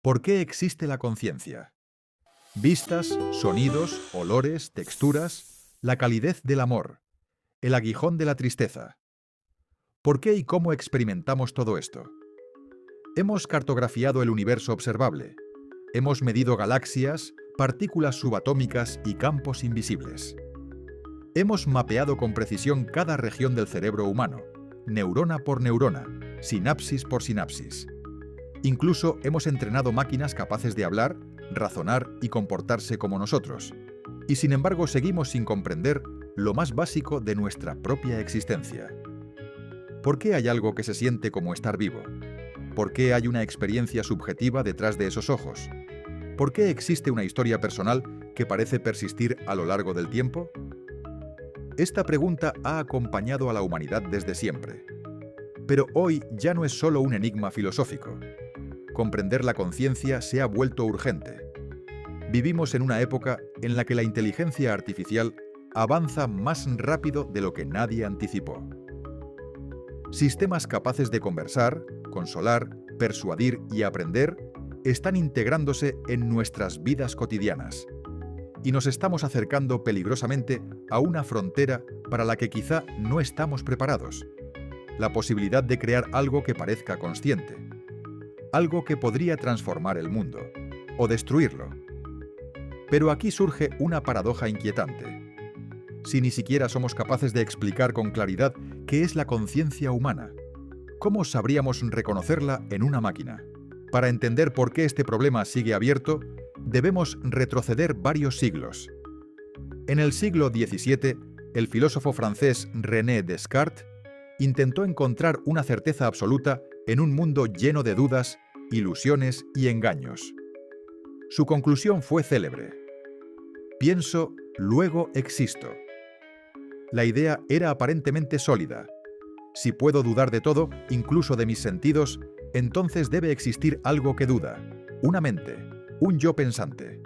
¿Por qué existe la conciencia? Vistas, sonidos, olores, texturas, la calidez del amor, el aguijón de la tristeza. ¿Por qué y cómo experimentamos todo esto? Hemos cartografiado el universo observable. Hemos medido galaxias, partículas subatómicas y campos invisibles. Hemos mapeado con precisión cada región del cerebro humano, neurona por neurona, sinapsis por sinapsis. Incluso hemos entrenado máquinas capaces de hablar, razonar y comportarse como nosotros. Y sin embargo seguimos sin comprender lo más básico de nuestra propia existencia. ¿Por qué hay algo que se siente como estar vivo? ¿Por qué hay una experiencia subjetiva detrás de esos ojos? ¿Por qué existe una historia personal que parece persistir a lo largo del tiempo? Esta pregunta ha acompañado a la humanidad desde siempre. Pero hoy ya no es solo un enigma filosófico. Comprender la conciencia se ha vuelto urgente. Vivimos en una época en la que la inteligencia artificial avanza más rápido de lo que nadie anticipó. Sistemas capaces de conversar, consolar, persuadir y aprender están integrándose en nuestras vidas cotidianas. Y nos estamos acercando peligrosamente a una frontera para la que quizá no estamos preparados. La posibilidad de crear algo que parezca consciente. Algo que podría transformar el mundo, o destruirlo. Pero aquí surge una paradoja inquietante. Si ni siquiera somos capaces de explicar con claridad qué es la conciencia humana, ¿cómo sabríamos reconocerla en una máquina? Para entender por qué este problema sigue abierto, debemos retroceder varios siglos. En el siglo XVII, el filósofo francés René Descartes intentó encontrar una certeza absoluta en un mundo lleno de dudas, ilusiones y engaños. Su conclusión fue célebre. Pienso, luego existo. La idea era aparentemente sólida. Si puedo dudar de todo, incluso de mis sentidos, entonces debe existir algo que duda, una mente, un yo pensante.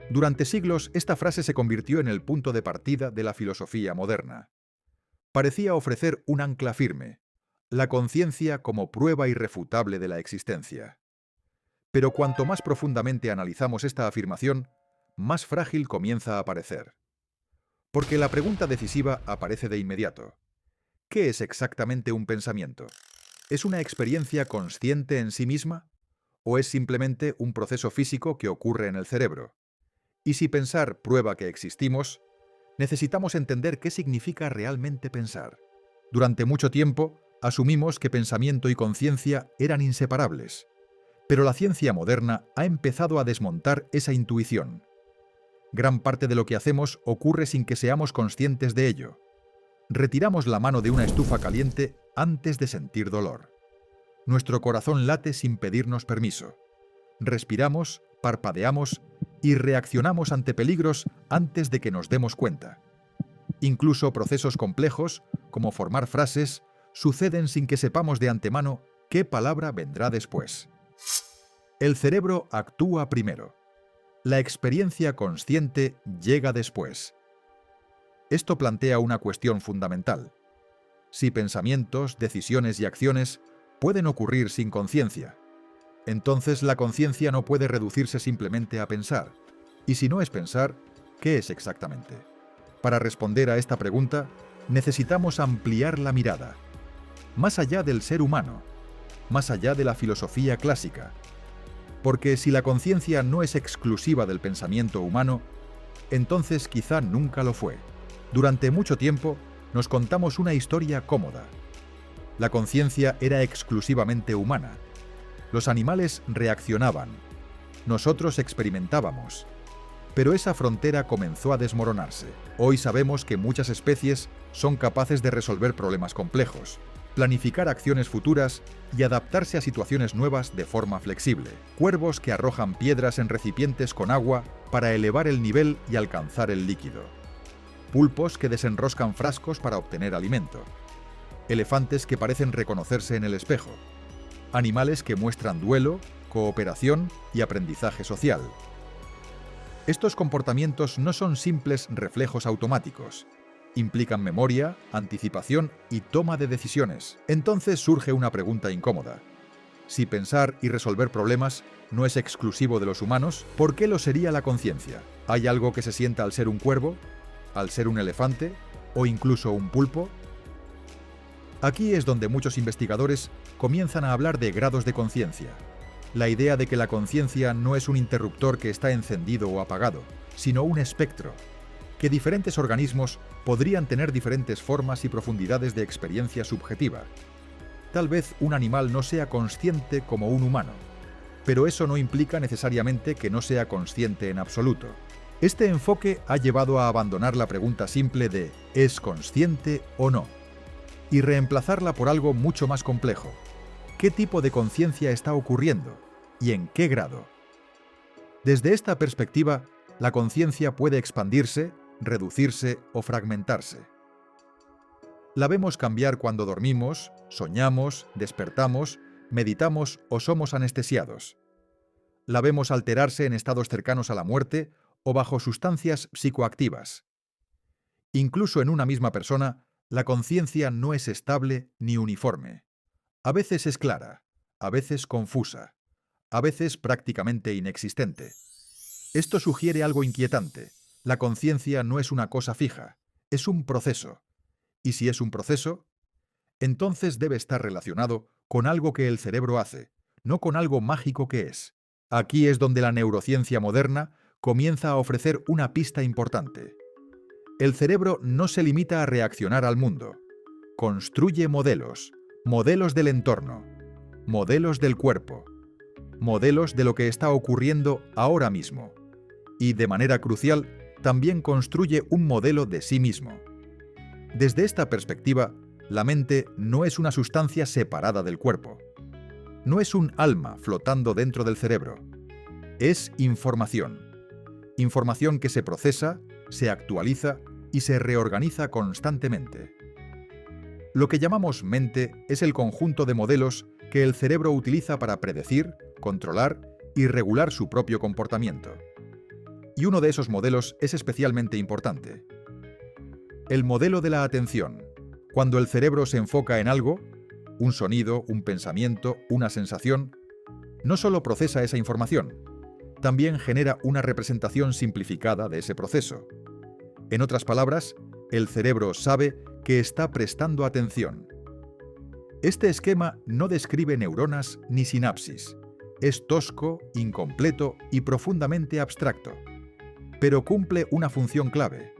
Durante siglos, esta frase se convirtió en el punto de partida de la filosofía moderna. Parecía ofrecer un ancla firme, la conciencia como prueba irrefutable de la existencia. Pero cuanto más profundamente analizamos esta afirmación, más frágil comienza a parecer. Porque la pregunta decisiva aparece de inmediato. ¿Qué es exactamente un pensamiento? ¿Es una experiencia consciente en sí misma? ¿O es simplemente un proceso físico que ocurre en el cerebro? Y si pensar prueba que existimos, necesitamos entender qué significa realmente pensar. Durante mucho tiempo, asumimos que pensamiento y conciencia eran inseparables. Pero la ciencia moderna ha empezado a desmontar esa intuición. Gran parte de lo que hacemos ocurre sin que seamos conscientes de ello. Retiramos la mano de una estufa caliente antes de sentir dolor. Nuestro corazón late sin pedirnos permiso. Respiramos, parpadeamos y reaccionamos ante peligros antes de que nos demos cuenta. Incluso procesos complejos, como formar frases, suceden sin que sepamos de antemano qué palabra vendrá después. El cerebro actúa primero. La experiencia consciente llega después. Esto plantea una cuestión fundamental. Si pensamientos, decisiones y acciones pueden ocurrir sin conciencia, entonces la conciencia no puede reducirse simplemente a pensar. Y si no es pensar, ¿qué es exactamente? Para responder a esta pregunta, necesitamos ampliar la mirada. Más allá del ser humano, más allá de la filosofía clásica. Porque si la conciencia no es exclusiva del pensamiento humano, entonces quizá nunca lo fue. Durante mucho tiempo nos contamos una historia cómoda. La conciencia era exclusivamente humana. Los animales reaccionaban. Nosotros experimentábamos. Pero esa frontera comenzó a desmoronarse. Hoy sabemos que muchas especies son capaces de resolver problemas complejos, planificar acciones futuras y adaptarse a situaciones nuevas de forma flexible. Cuervos que arrojan piedras en recipientes con agua para elevar el nivel y alcanzar el líquido. Pulpos que desenroscan frascos para obtener alimento. Elefantes que parecen reconocerse en el espejo. Animales que muestran duelo, cooperación y aprendizaje social. Estos comportamientos no son simples reflejos automáticos. Implican memoria, anticipación y toma de decisiones. Entonces surge una pregunta incómoda. Si pensar y resolver problemas no es exclusivo de los humanos, ¿por qué lo sería la conciencia? ¿Hay algo que se sienta al ser un cuervo, al ser un elefante o incluso un pulpo? Aquí es donde muchos investigadores comienzan a hablar de grados de conciencia. La idea de que la conciencia no es un interruptor que está encendido o apagado, sino un espectro, que diferentes organismos podrían tener diferentes formas y profundidades de experiencia subjetiva. Tal vez un animal no sea consciente como un humano, pero eso no implica necesariamente que no sea consciente en absoluto. Este enfoque ha llevado a abandonar la pregunta simple de ¿es consciente o no? Y reemplazarla por algo mucho más complejo. ¿Qué tipo de conciencia está ocurriendo? ¿Y en qué grado? Desde esta perspectiva, la conciencia puede expandirse, reducirse o fragmentarse. La vemos cambiar cuando dormimos, soñamos, despertamos, meditamos o somos anestesiados. La vemos alterarse en estados cercanos a la muerte o bajo sustancias psicoactivas. Incluso en una misma persona, la conciencia no es estable ni uniforme. A veces es clara, a veces confusa, a veces prácticamente inexistente. Esto sugiere algo inquietante. La conciencia no es una cosa fija, es un proceso. Y si es un proceso, entonces debe estar relacionado con algo que el cerebro hace, no con algo mágico que es. Aquí es donde la neurociencia moderna comienza a ofrecer una pista importante. El cerebro no se limita a reaccionar al mundo. Construye modelos, modelos del entorno, modelos del cuerpo, modelos de lo que está ocurriendo ahora mismo. Y, de manera crucial, también construye un modelo de sí mismo. Desde esta perspectiva, la mente no es una sustancia separada del cuerpo. No es un alma flotando dentro del cerebro. Es información. Información que se procesa, se actualiza y se reorganiza constantemente. Lo que llamamos mente es el conjunto de modelos que el cerebro utiliza para predecir, controlar y regular su propio comportamiento. Y uno de esos modelos es especialmente importante. El modelo de la atención. Cuando el cerebro se enfoca en algo, un sonido, un pensamiento, una sensación, no solo procesa esa información, también genera una representación simplificada de ese proceso. En otras palabras, el cerebro sabe que está prestando atención. Este esquema no describe neuronas ni sinapsis. Es tosco, incompleto y profundamente abstracto. Pero cumple una función clave: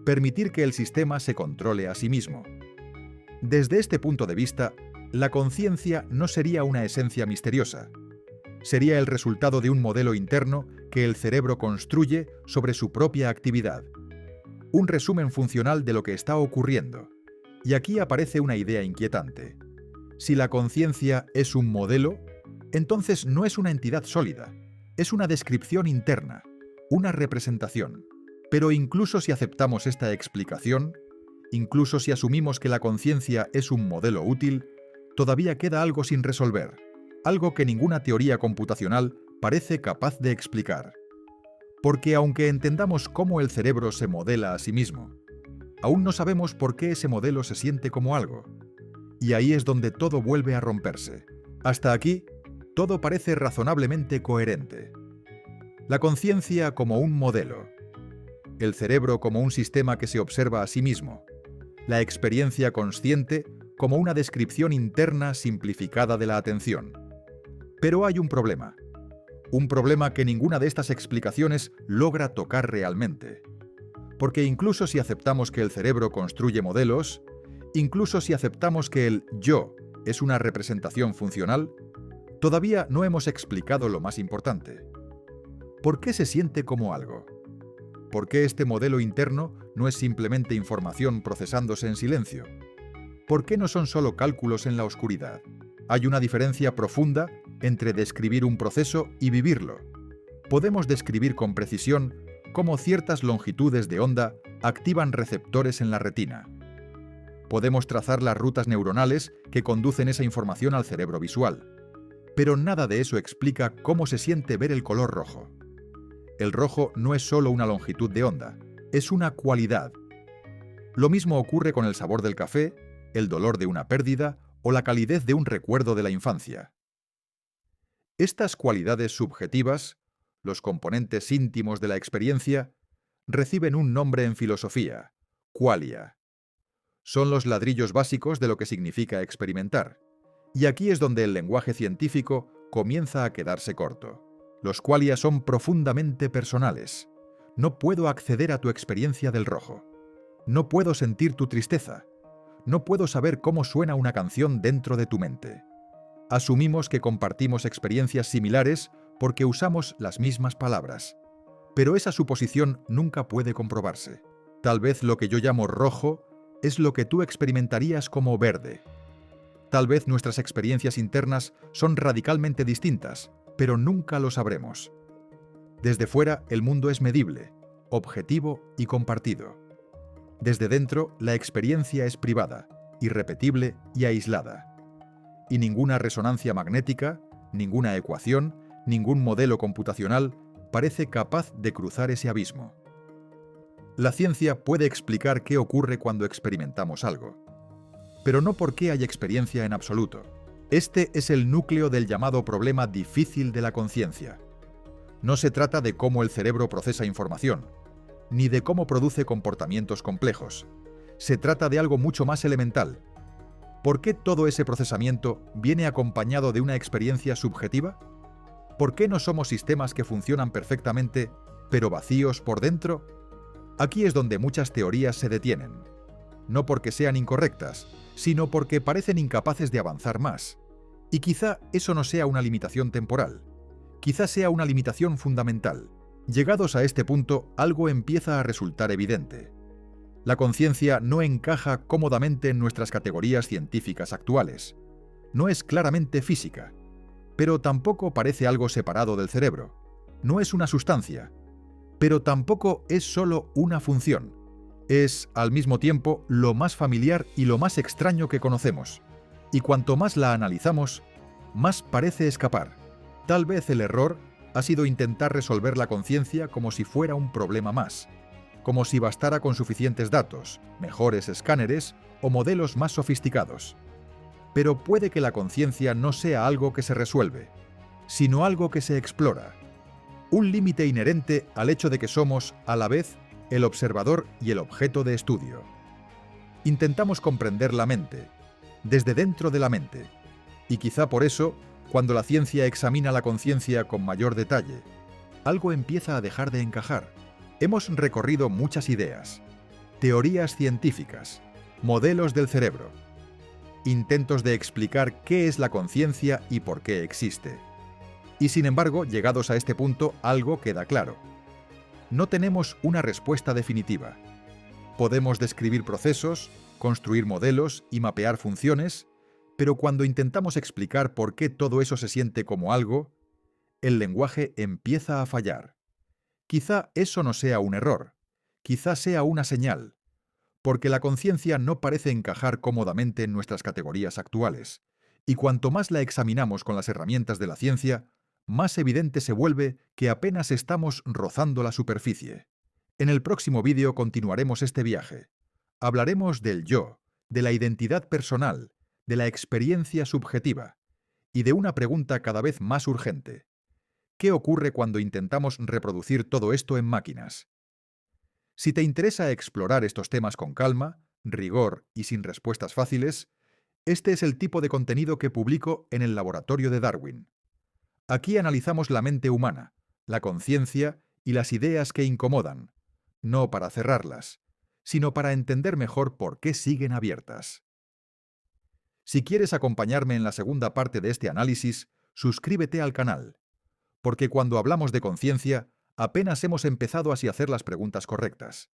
permitir que el sistema se controle a sí mismo. Desde este punto de vista, la conciencia no sería una esencia misteriosa. Sería el resultado de un modelo interno que el cerebro construye sobre su propia actividad. Un resumen funcional de lo que está ocurriendo. Y aquí aparece una idea inquietante. Si la conciencia es un modelo, entonces no es una entidad sólida, es una descripción interna, una representación. Pero incluso si aceptamos esta explicación, incluso si asumimos que la conciencia es un modelo útil, todavía queda algo sin resolver, algo que ninguna teoría computacional parece capaz de explicar. Porque aunque entendamos cómo el cerebro se modela a sí mismo, aún no sabemos por qué ese modelo se siente como algo. Y ahí es donde todo vuelve a romperse. Hasta aquí, todo parece razonablemente coherente. La conciencia como un modelo. El cerebro como un sistema que se observa a sí mismo. La experiencia consciente como una descripción interna simplificada de la atención. Pero hay un problema. Un problema que ninguna de estas explicaciones logra tocar realmente. Porque incluso si aceptamos que el cerebro construye modelos, incluso si aceptamos que el yo es una representación funcional, todavía no hemos explicado lo más importante. ¿Por qué se siente como algo? ¿Por qué este modelo interno no es simplemente información procesándose en silencio? ¿Por qué no son solo cálculos en la oscuridad? Hay una diferencia profunda entre describir un proceso y vivirlo. Podemos describir con precisión cómo ciertas longitudes de onda activan receptores en la retina. Podemos trazar las rutas neuronales que conducen esa información al cerebro visual. Pero nada de eso explica cómo se siente ver el color rojo. El rojo no es solo una longitud de onda, es una cualidad. Lo mismo ocurre con el sabor del café, el dolor de una pérdida o la calidez de un recuerdo de la infancia. Estas cualidades subjetivas, los componentes íntimos de la experiencia, reciben un nombre en filosofía: qualia. Son los ladrillos básicos de lo que significa experimentar. Y aquí es donde el lenguaje científico comienza a quedarse corto. Los qualia son profundamente personales. No puedo acceder a tu experiencia del rojo. No puedo sentir tu tristeza. No puedo saber cómo suena una canción dentro de tu mente. Asumimos que compartimos experiencias similares porque usamos las mismas palabras. Pero esa suposición nunca puede comprobarse. Tal vez lo que yo llamo rojo es lo que tú experimentarías como verde. Tal vez nuestras experiencias internas son radicalmente distintas, pero nunca lo sabremos. Desde fuera, el mundo es medible, objetivo y compartido. Desde dentro, la experiencia es privada, irrepetible y aislada. Y ninguna resonancia magnética, ninguna ecuación, ningún modelo computacional parece capaz de cruzar ese abismo. La ciencia puede explicar qué ocurre cuando experimentamos algo, pero no por qué hay experiencia en absoluto. Este es el núcleo del llamado problema difícil de la conciencia. No se trata de cómo el cerebro procesa información, ni de cómo produce comportamientos complejos. Se trata de algo mucho más elemental. ¿Por qué todo ese procesamiento viene acompañado de una experiencia subjetiva? ¿Por qué no somos sistemas que funcionan perfectamente, pero vacíos por dentro? Aquí es donde muchas teorías se detienen. No porque sean incorrectas, sino porque parecen incapaces de avanzar más. Y quizá eso no sea una limitación temporal. Quizá sea una limitación fundamental. Llegados a este punto, algo empieza a resultar evidente. La conciencia no encaja cómodamente en nuestras categorías científicas actuales. No es claramente física, pero tampoco parece algo separado del cerebro. No es una sustancia, pero tampoco es solo una función. Es, al mismo tiempo, lo más familiar y lo más extraño que conocemos. Y cuanto más la analizamos, más parece escapar. Tal vez el error ha sido intentar resolver la conciencia como si fuera un problema más, como si bastara con suficientes datos, mejores escáneres o modelos más sofisticados. Pero puede que la conciencia no sea algo que se resuelve, sino algo que se explora. Un límite inherente al hecho de que somos, a la vez, el observador y el objeto de estudio. Intentamos comprender la mente, desde dentro de la mente, y quizá por eso, cuando la ciencia examina la conciencia con mayor detalle, algo empieza a dejar de encajar. Hemos recorrido muchas ideas, teorías científicas, modelos del cerebro, intentos de explicar qué es la conciencia y por qué existe. Y sin embargo, llegados a este punto, algo queda claro. No tenemos una respuesta definitiva. Podemos describir procesos, construir modelos y mapear funciones, pero cuando intentamos explicar por qué todo eso se siente como algo, el lenguaje empieza a fallar. Quizá eso no sea un error, quizá sea una señal, porque la conciencia no parece encajar cómodamente en nuestras categorías actuales, y cuanto más la examinamos con las herramientas de la ciencia, más evidente se vuelve que apenas estamos rozando la superficie. En el próximo vídeo continuaremos este viaje. Hablaremos del yo, de la identidad personal, de la experiencia subjetiva, y de una pregunta cada vez más urgente. ¿Qué ocurre cuando intentamos reproducir todo esto en máquinas? Si te interesa explorar estos temas con calma, rigor y sin respuestas fáciles, este es el tipo de contenido que publico en el Laboratorio de Darwin. Aquí analizamos la mente humana, la conciencia y las ideas que incomodan, no para cerrarlas, sino para entender mejor por qué siguen abiertas. Si quieres acompañarme en la segunda parte de este análisis, suscríbete al canal, porque cuando hablamos de conciencia, apenas hemos empezado a hacer las preguntas correctas.